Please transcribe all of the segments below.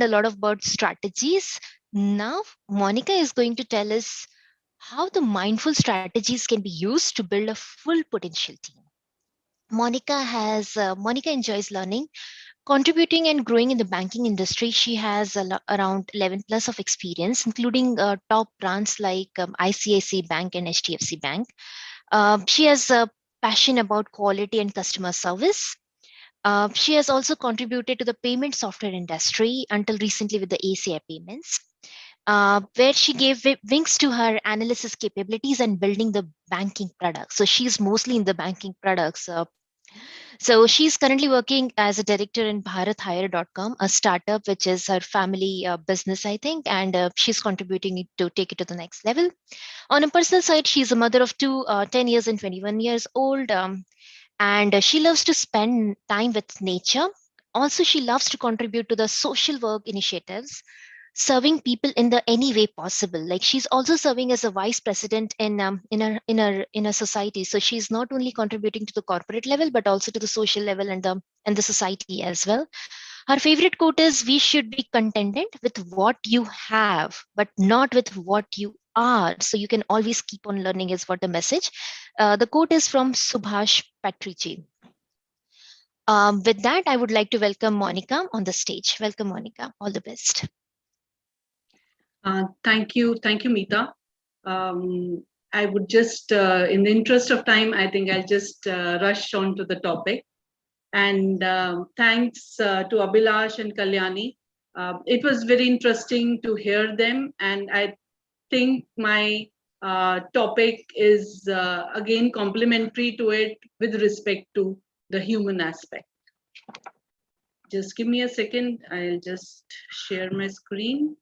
a lot about strategies. Now, Monica is going to tell us how the mindful strategies can be used to build a full potential team. Monica enjoys learning, contributing, and growing in the banking industry. She has around 11 plus of experience, including top brands like ICICI Bank and HDFC Bank. She has a passion about quality and customer service. She has also contributed to the payment software industry until recently with the ACI payments, where she gave wings to her analysis capabilities and building the banking products. So she's mostly in the banking products. So she's currently working as a director in BharatHire.com, a startup which is her family business, I think, and she's contributing to take it to the next level. On a personal side, she's a mother of two, 10 years and 21 years old. And she loves to spend time with nature. Also, she loves to contribute to the social work initiatives, serving people in the any way possible. Like she's also serving as a vice president in a society. So she's not only contributing to the corporate level but also to the social level and the society as well. Her favorite quote is, "We should be contented with what you have, but not with what you are. So you can always keep on learning," is what the message. The quote is from Subhash Patrici. With that, I would like to welcome Monica on the stage. Welcome, Monica. All the best. Thank you, Meeta. I would just, in the interest of time, I think I'll just rush on to the topic. And thanks to Abhilash and Kalyani. It was very interesting to hear them. And I think my topic is, again, complementary to it with respect to the human aspect. Just give me a second. I'll just share my screen.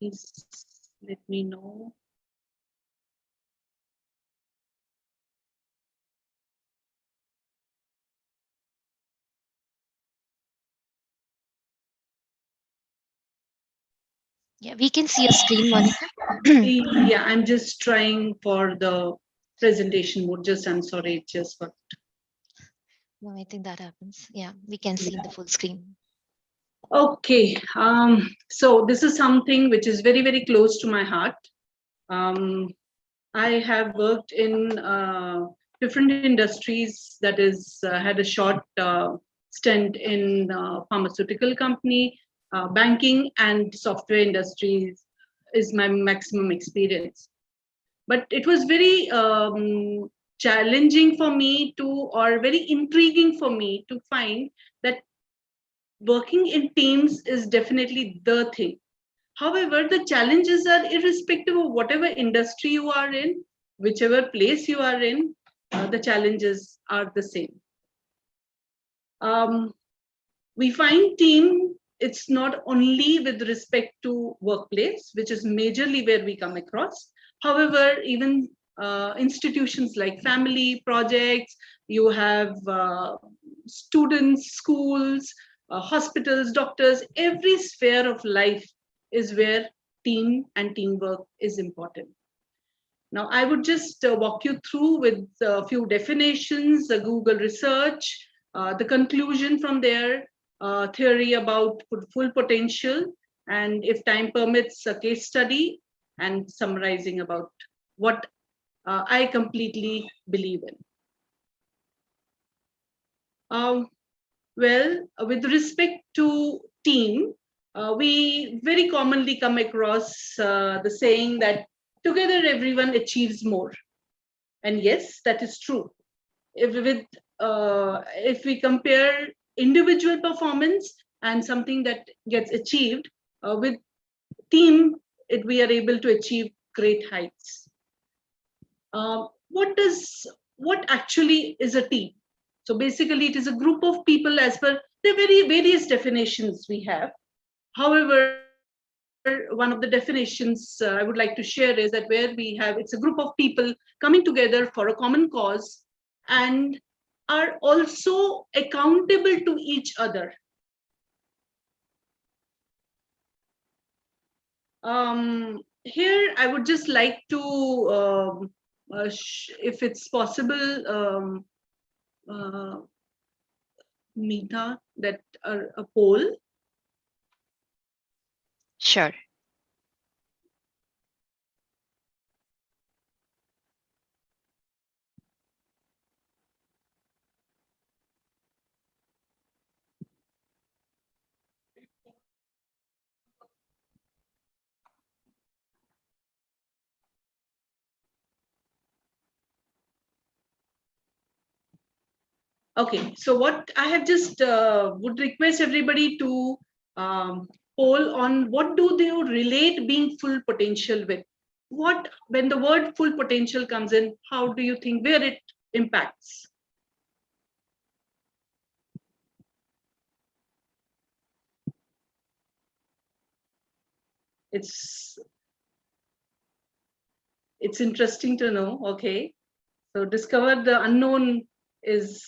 Please let me know. Yeah, we can see your screen, Monica. Yeah, I'm just trying for the presentation mode. I'm sorry, it just got. No, I think that happens. Yeah, we can see the full screen. Okay, so this is something which is very, very close to my heart. I have worked in different industries, that is, had a short stint in pharmaceutical company, banking and software industries is my maximum experience. But it was very challenging for me to, or very intriguing for me to find that working in teams is definitely the thing. However, the challenges are irrespective of whatever industry you are in, whichever place you are in, the challenges are the same. We find team, it's not only with respect to workplace, which is majorly where we come across. However, even institutions like family, projects, you have students, schools, hospitals, doctors, every sphere of life is where team and teamwork is important. Now, I would just walk you through with a few definitions, the Google research, the conclusion from there, theory about full potential, and if time permits, a case study, and summarizing about what I completely believe in. Well, with respect to team, we very commonly come across the saying that together everyone achieves more. And yes, that is true. If we compare individual performance and something that gets achieved with team, we are able to achieve great heights. What actually is a team? So basically, it is a group of people as per the very various definitions we have. However, one of the definitions I would like to share is that where we have, it's a group of people coming together for a common cause and are also accountable to each other. Here, I would just like to, if it's possible, Meeta, that a poll. Sure. Okay, so what I have just would request everybody to poll on what do they relate being full potential with? What, when the word full potential comes in, how do you think where it impacts? It's interesting to know. Okay, so discover the unknown is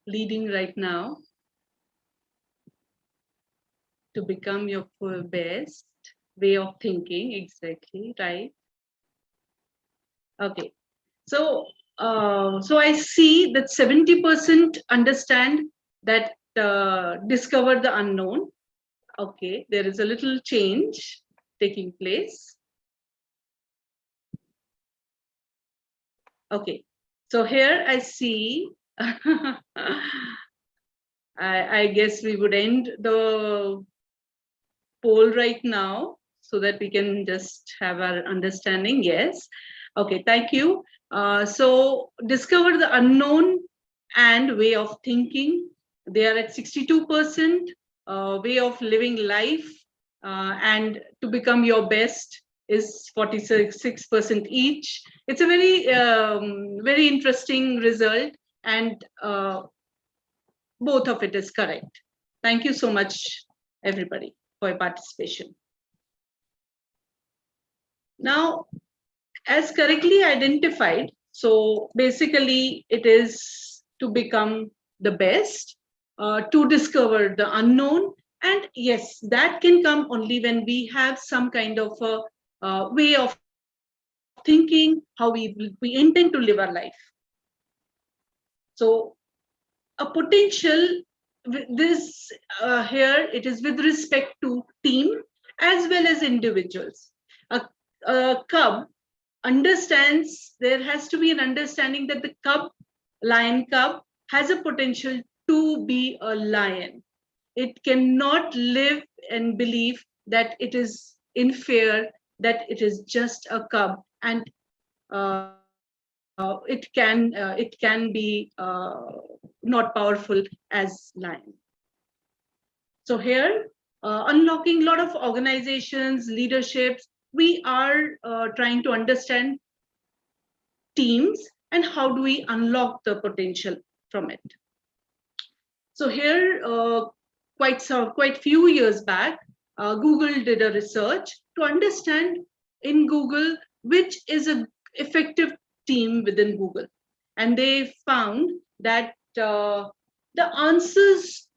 leading right now to become your full best way of thinking. Exactly right. Okay, so so I see that 70% understand that discover the unknown. Okay, there is a little change taking place. Okay, so here I see. I guess we would end the poll right now so that we can just have our understanding. Yes. Okay, thank you. So discover the unknown and way of thinking. They are at 62%. Way of living life and to become your best is 46% each. It's a very interesting result, and both of it is correct. Thank you so much, everybody, for your participation. Now, as correctly identified, so basically it is to become the best, to discover the unknown, and yes, that can come only when we have some kind of a way of thinking, how we intend to live our life. So a potential, this here it is with respect to team as well as individuals. A cub understands, there has to be an understanding that the lion cub has a potential to be a lion. It cannot live and believe that it is in fear, that it is just a cub, and it can be not powerful as lion. So here, unlocking a lot of organizations, leaderships, we are trying to understand teams and how do we unlock the potential from it. So here, quite few years back, Google did a research to understand in Google which is an effective team within Google, and they found that the answers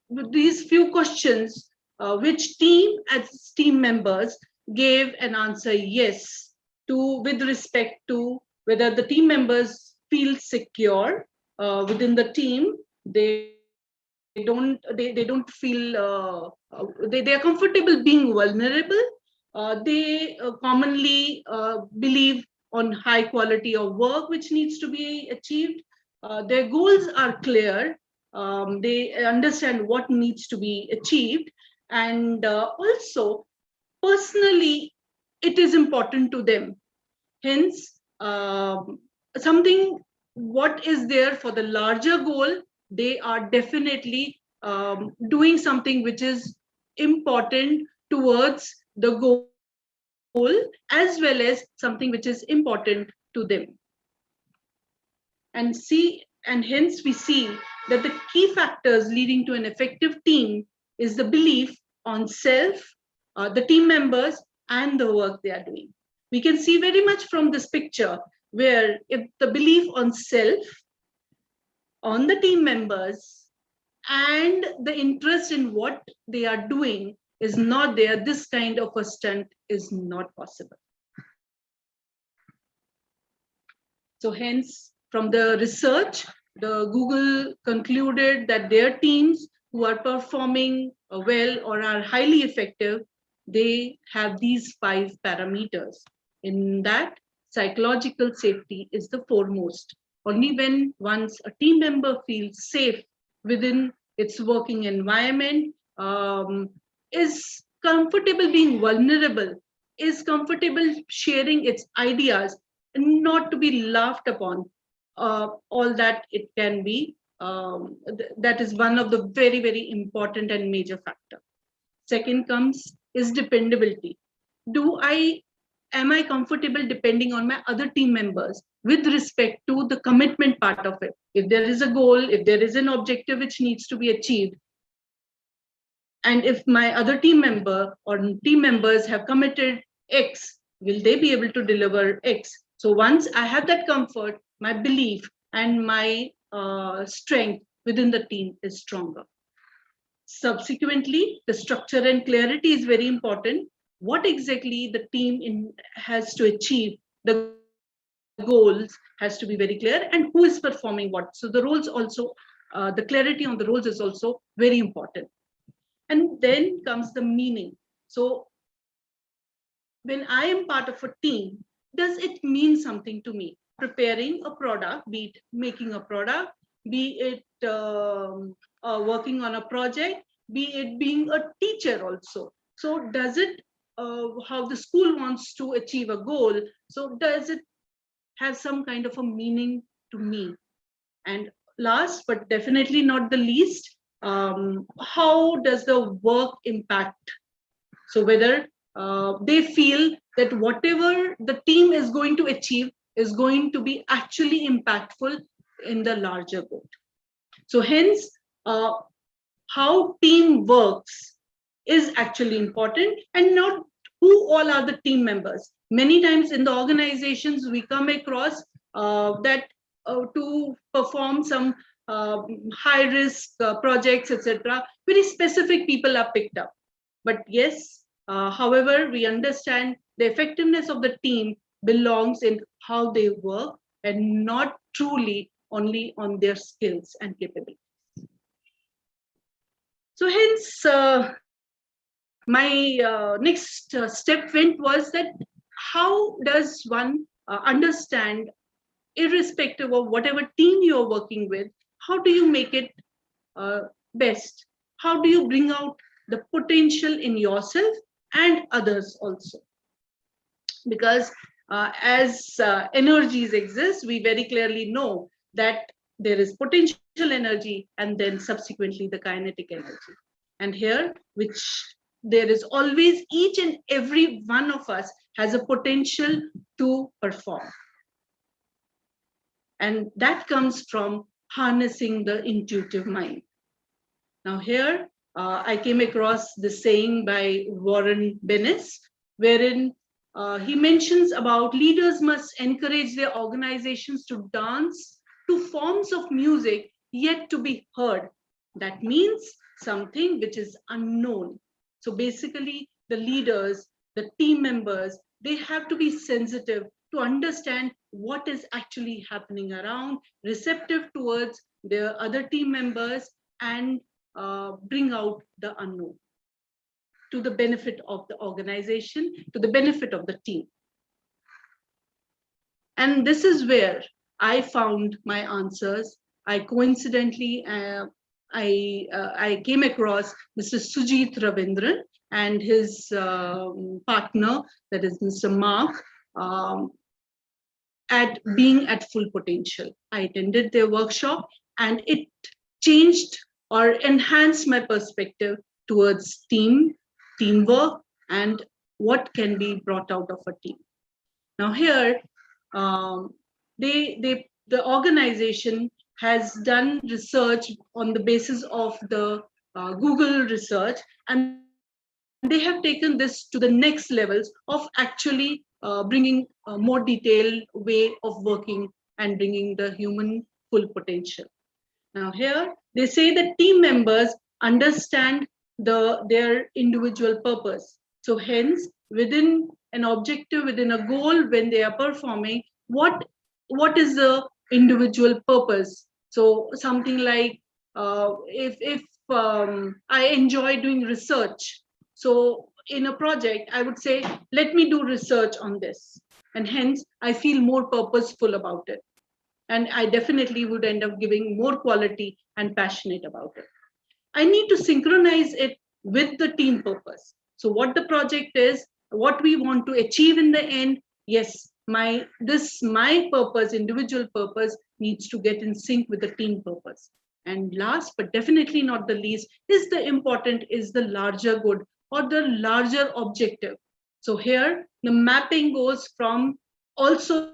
with these few questions, which team as team members gave an answer yes to, with respect to whether the team members feel secure within the team. They don't feel they are comfortable being vulnerable. They commonly believe on high quality of work which needs to be achieved. Their goals are clear. They understand what needs to be achieved, and also personally it is important to them. Hence, something what is there for the larger goal, they are definitely doing something which is important towards the goal, as well as something which is important to them. And hence we see that the key factors leading to an effective team is the belief on self, the team members, and the work they are doing. We can see very much from this picture where if the belief on self, on the team members, and the interest in what they are doing is not there, this kind of a stunt is not possible. So hence, from the research, the Google concluded that their teams who are performing well or are highly effective, they have these 5 parameters. In that, psychological safety is the foremost. Only when once a team member feels safe within its working environment, is comfortable being vulnerable, is comfortable sharing its ideas, not to be laughed upon, all that it can be. That is one of the very, very important and major factor. Second comes is dependability. Am I comfortable depending on my other team members with respect to the commitment part of it? If there is a goal, if there is an objective which needs to be achieved, and if my other team member or team members have committed X, will they be able to deliver X? So once I have that comfort, my belief and my strength within the team is stronger. Subsequently, the structure and clarity is very important. What exactly the team has to achieve, the goals has to be very clear, and who is performing what. So the roles also, the clarity on the roles is also very important. And then comes the meaning. So when I am part of a team, does it mean something to me? Preparing a product, be it making a product, be it working on a project, be it being a teacher also. So does it, how the school wants to achieve a goal, so does it have some kind of a meaning to me? And last but definitely not the least, how does the work impact? So whether they feel that whatever the team is going to achieve is going to be actually impactful in the larger goal. So hence, how team works is actually important, and not who all are the team members. Many times in the organizations, we come across that to perform some high risk projects, etc., very specific people are picked up. But yes, however, we understand the effectiveness of the team belongs in how they work and not truly only on their skills and capabilities. So hence, my next step went was that how does one understand, irrespective of whatever team you're working with, how do you make it best? How do you bring out the potential in yourself and others also? Because as energies exist, we very clearly know that there is potential energy and then subsequently the kinetic energy. And here, which there is always, each and every one of us has a potential to perform. And that comes from harnessing the intuitive mind. Now here, I came across the saying by Warren Bennis, wherein he mentions about leaders must encourage their organizations to dance to forms of music yet to be heard. That means something which is unknown. So basically, the leaders, the team members, they have to be sensitive to understand what is actually happening around, receptive towards their other team members, and bring out the unknown to the benefit of the organization, to the benefit of the team. And this is where I found my answers. I coincidentally, I came across Mr. Sujit Ravindran and his partner, that is Mr. Mark, at being at full potential. I attended their workshop and it changed or enhanced my perspective towards teamwork, and what can be brought out of a team. Now here, the organization has done research on the basis of the Google research, and they have taken this to the next levels of actually bringing a more detailed way of working and bringing the human full potential. Now here, they say that team members understand their individual purpose. So hence, within an objective, within a goal, when they are performing, what is the individual purpose? So something like, if I enjoy doing research, so in a project, I would say, let me do research on this, and hence I feel more purposeful about it, and I definitely would end up giving more quality and passionate about it. I need to synchronize it with the team purpose. So what the project is, what we want to achieve in the end, yes, my purpose, individual purpose, needs to get in sync with the team purpose. And last but definitely not the least, is the larger good or the larger objective. So here the mapping goes from, also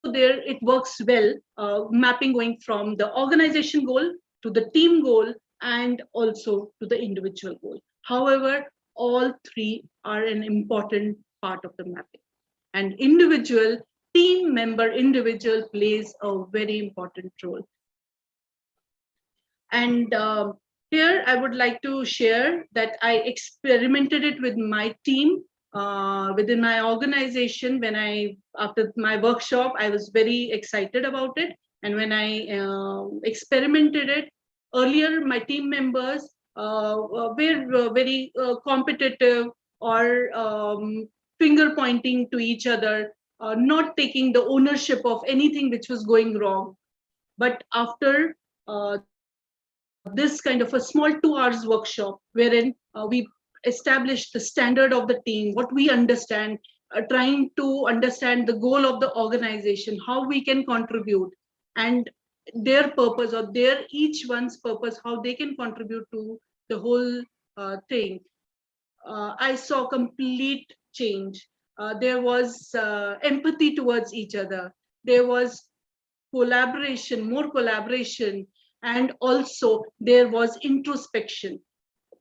there it works well, mapping going from the organization goal to the team goal and also to the individual goal. However, all three are an important part of the mapping. And individual plays a very important role. And here I would like to share that I experimented it with my team within my organization. After my workshop, I was very excited about it. And when I experimented it, earlier my team members were very competitive, or finger pointing to each other, not taking the ownership of anything which was going wrong. But after this kind of a small 2 hours workshop, wherein we established the standard of the team, what we understand, trying to understand the goal of the organization, how we can contribute, and their purpose, or their each one's purpose, how they can contribute to the whole thing. I saw complete change. There was empathy towards each other. There was more collaboration, and also there was introspection,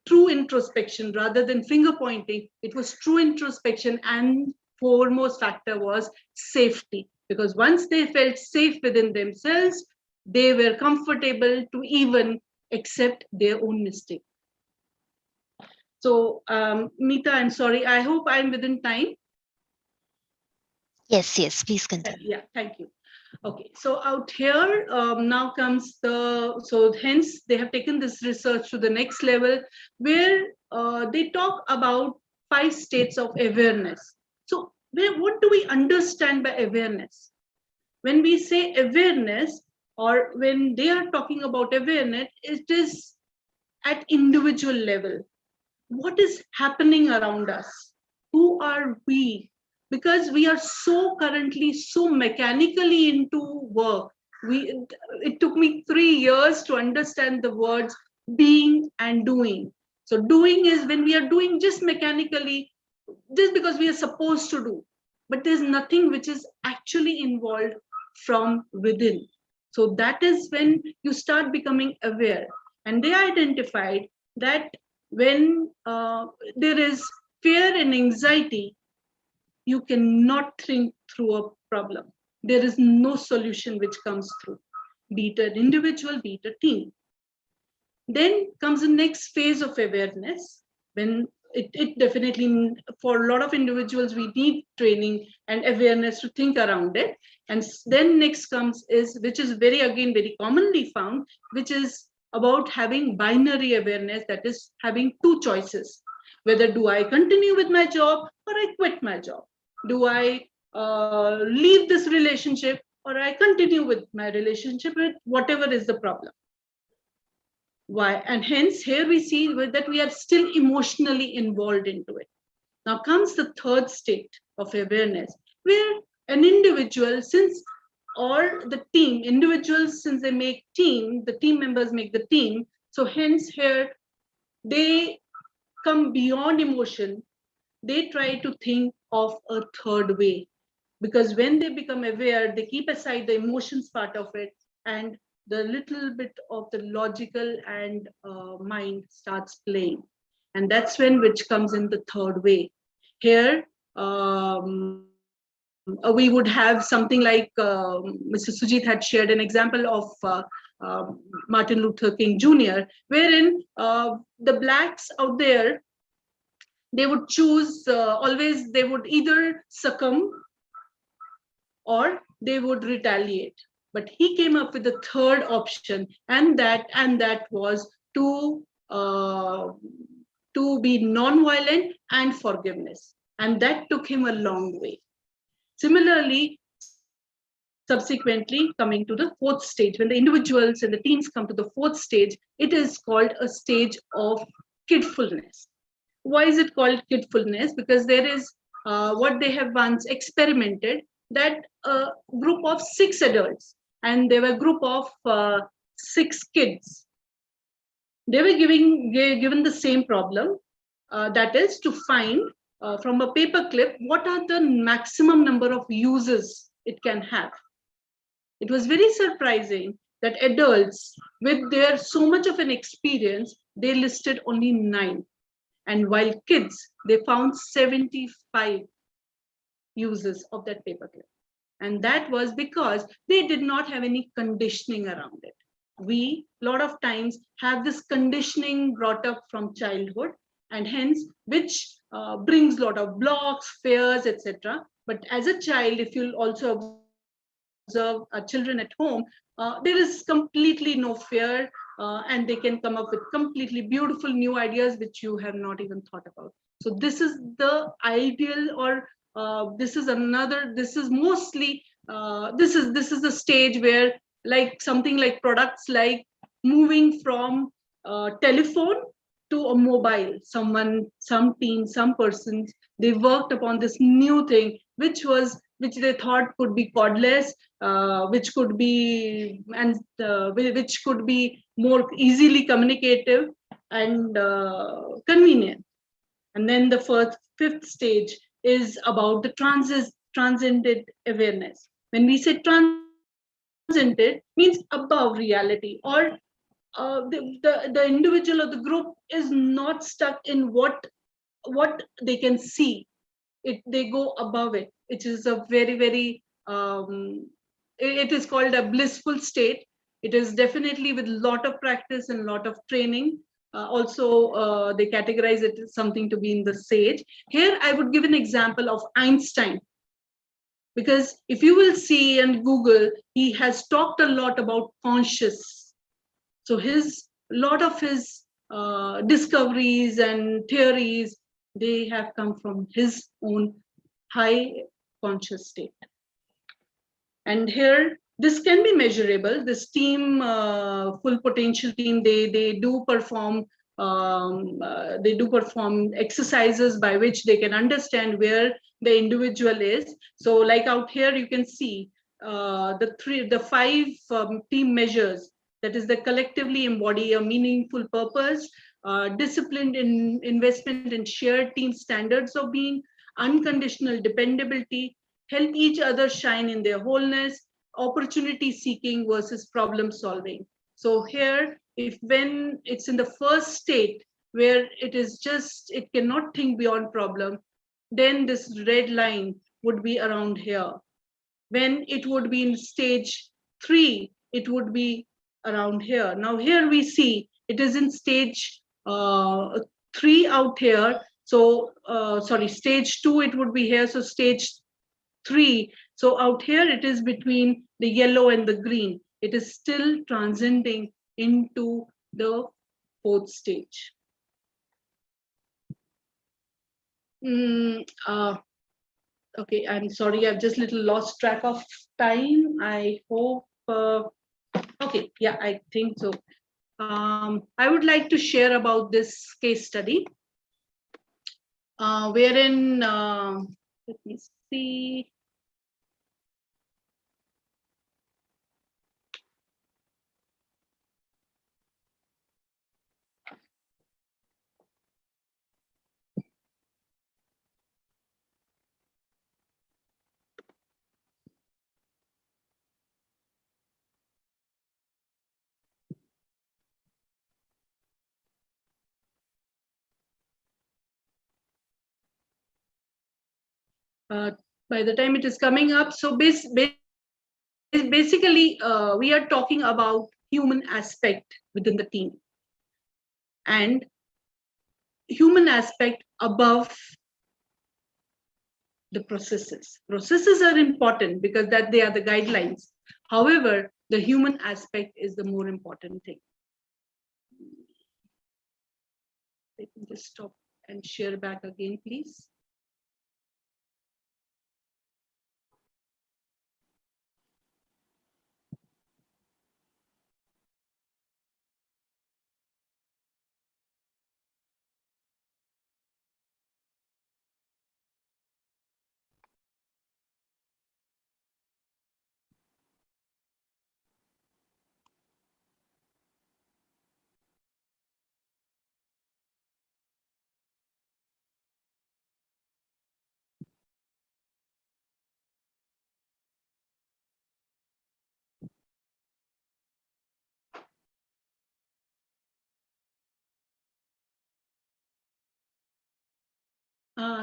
true introspection rather than finger pointing. It was true introspection, and foremost factor was safety, because once they felt safe within themselves, they were comfortable to even accept their own mistake. So, Meeta, I'm sorry. I hope I'm within time. Yes, please continue. Yeah, thank you. Okay, so out here now comes so hence they have taken this research to the next level, where they talk about 5 states of awareness. So what do we understand by awareness? When we say awareness, or when they are talking about awareness, it is at individual level. What is happening around us? Who are we? Because we are so currently so mechanically into work. It took me 3 years to understand the words being and doing. So doing is when we are doing just mechanically, just because we are supposed to do, but there's nothing which is actually involved from within. So that is when you start becoming aware. And they identified that when there is fear and anxiety, you cannot think through a problem. There is no solution which comes through, be it an individual, be it a team. Then comes the next phase of awareness, when it definitely, for a lot of individuals, we need training and awareness to think around it. And then next comes is, which is very commonly found, which is about having binary awareness, that is having 2 choices. Whether do I continue with my job or I quit my job? Do I leave this relationship or I continue with my relationship with whatever is the problem? Why? And hence here we see that we are still emotionally involved into it. Now comes the third state of awareness, where an individual, or the team, individuals, since they make team, the team members make the team. So hence here they come beyond emotion. They try to think of a third way, because when they become aware, they keep aside the emotions part of it, and the little bit of the logical and mind starts playing. And that's when which comes in the third way. Here we would have something like Mr. Sujit had shared an example of Martin Luther King Jr., wherein the blacks out there, they would choose always, they would either succumb or they would retaliate. But he came up with a third option, and that was uh, to be non-violent and forgiveness, and that took him a long way. Similarly, subsequently, coming to the fourth stage, when the individuals and the teams come to the fourth stage, it is called a stage of kidfulness. Why is it called kidfulness? Because there is what they have once experimented, that a group of 6 adults and there were a group of 6 kids. They were given the same problem, that is to find from a paper clip what are the maximum number of uses it can have. It was very surprising that adults with their so much of an experience, they listed only 9, and while kids, they found 75 uses of that paperclip. And that was because they did not have any conditioning around it. We, a lot of times, have this conditioning brought up from childhood, and hence, which brings a lot of blocks, fears, etc. But as a child, if you'll also observe children at home, there is completely no fear, and they can come up with completely beautiful new ideas which you have not even thought about. So this is the ideal, or this is mostly this is the stage where, like something like products like moving from telephone to a mobile. Some team, some persons, they worked upon this new thing, which they thought could be cordless, which could be which could be more easily communicative and convenient. And then the fifth stage is about the transcendent awareness. When we say transcendent, means above reality, or the individual or the group is not stuck in what they can see. They go above it, which is a very it is called a blissful state. It is definitely with lot of practice and lot of training. Also, they categorize it as something to be in the sage. Here, I would give an example of Einstein, because if you will see and Google, he has talked a lot about conscious. So his lot of his discoveries and theories, they have come from his own high conscious state. And here, this can be measurable. This team, full potential team, they do perform exercises by which they can understand where the individual is. So, like out here, you can see the 5 team measures. That is, they collectively embody a meaningful purpose, disciplined in investment in shared team standards of being, unconditional dependability, help each other shine in their wholeness, opportunity seeking versus problem solving. So here, if when it's in the first state where it cannot think beyond problem, then this red line would be around here. When it would be in stage 3, it would be around here. Now here we see it is in stage 3 out here. So sorry, stage 2 it would be here. So stage 3. So out here it is between the yellow and the green. It is still transcending into the 4th stage. Okay, I'm sorry, I've just little lost track of time. I hope, okay, yeah, I think so. I would like to share about this case study, wherein, let me see. By the time it is coming up, so basically we are talking about human aspect within the team, and human aspect above the processes. Processes are important because that they are the guidelines. However, the human aspect is the more important thing. Let me just stop and share back again, please.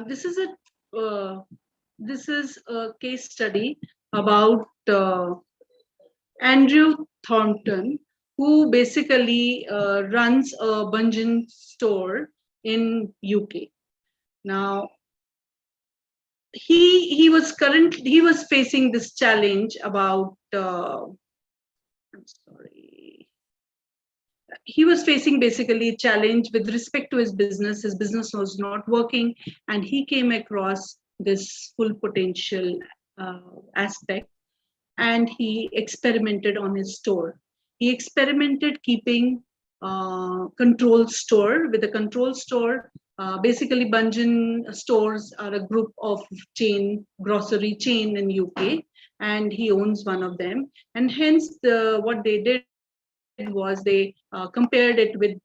This is a case study about Andrew Thornton, who basically runs a bungee store in UK. Now, he was facing this challenge about I'm sorry. He was facing basically a challenge with respect to his business. His business was not working, and he came across this full potential aspect, and he experimented on his store. He experimented keeping control store. With a control store, basically Bungeon stores are a group of grocery chain in UK, and he owns one of them. And hence, what they did was they compared it with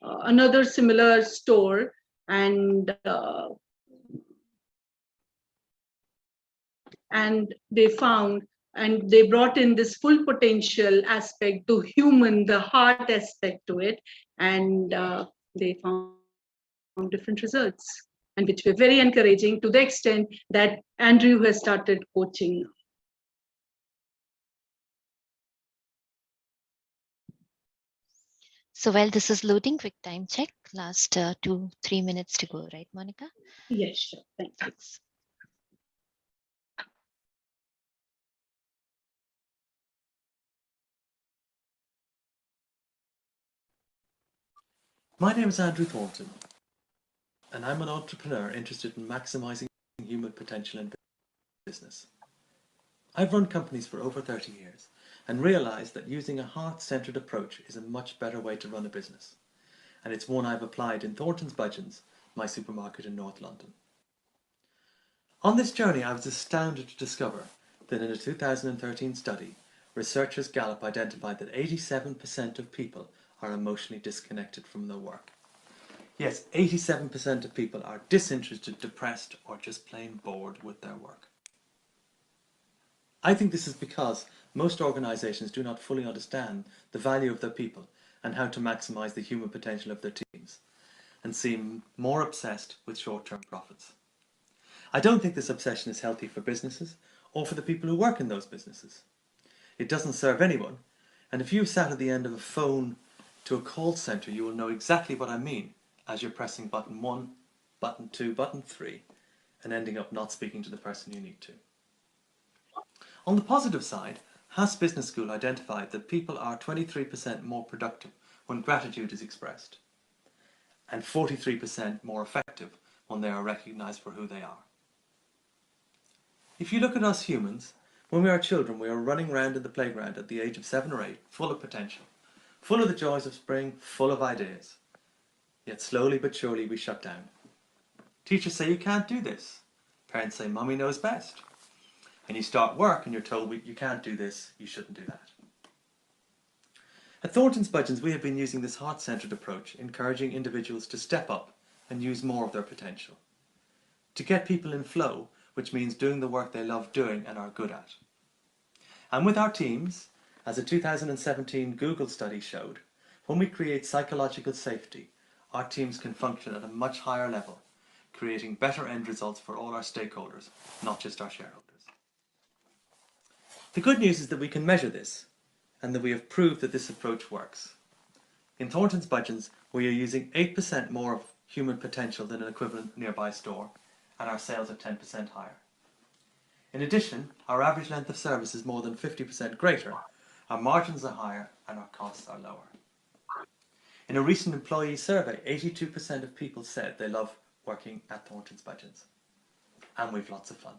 another similar store, and they found, and they brought in this full potential aspect to human, the heart aspect to it, and they found different results, and which were very encouraging, to the extent that Andrew has started coaching. So while this is loading, quick time check. Last 2-3 minutes to go, right, Monika? Yes, sure. Thanks. My name is Andrew Thornton, and I'm an entrepreneur interested in maximizing human potential in business. I've run companies for over 30 years and realized that using a heart-centered approach is a much better way to run a business, and it's one I've applied in Thornton's Budgeons, my supermarket in North London. On this journey, I was astounded to discover that in a 2013 study, researchers Gallup identified that 87% of people are emotionally disconnected from their work. Yes, 87% of people are disinterested, depressed, or just plain bored with their work. I think this is because most organisations do not fully understand the value of their people and how to maximise the human potential of their teams, and seem more obsessed with short-term profits. I don't think this obsession is healthy for businesses or for the people who work in those businesses. It doesn't serve anyone, and if you've sat at the end of a phone to a call centre, you will know exactly what I mean as you're pressing button 1, button 2, button 3, and ending up not speaking to the person you need to. On the positive side, Haas Business School identified that people are 23% more productive when gratitude is expressed, and 43% more effective when they are recognised for who they are. If you look at us humans, when we are children, we are running around in the playground at the age of 7 or 8, full of potential, full of the joys of spring, full of ideas. Yet slowly but surely we shut down. Teachers say you can't do this. Parents say Mummy knows best. And you start work and you're told you can't do this, you shouldn't do that. At Thornton's Budgeons, we have been using this heart-centered approach, encouraging individuals to step up and use more of their potential. To get people in flow, which means doing the work they love doing and are good at. And with our teams, as a 2017 Google study showed, when we create psychological safety, our teams can function at a much higher level, creating better end results for all our stakeholders, not just our shareholders. The good news is that we can measure this and that we have proved that this approach works. In Thornton's Budgeons, we are using 8% more of human potential than an equivalent nearby store, and our sales are 10% higher. In addition, our average length of service is more than 50% greater, our margins are higher, and our costs are lower. In a recent employee survey, 82% of people said they love working at Thornton's Budgeons, and we've lots of fun.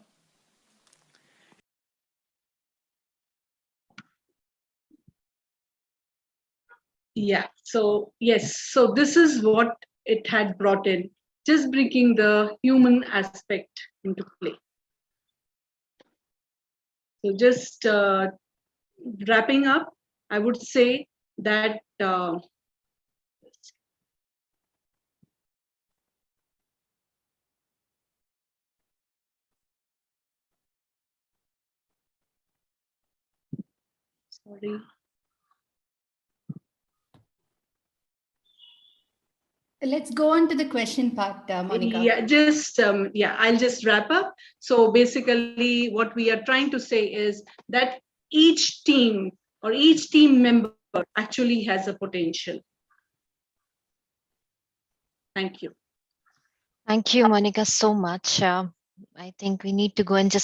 Yeah, so yes, so this is what it had brought in, just bringing the human aspect into play. So just wrapping up, I would say that sorry. Let's go on to the question part, Monika. Yeah, I'll just wrap up. So basically, what we are trying to say is that each team or each team member actually has a potential. Thank you. Thank you, Monika, so much. I think we need to go and just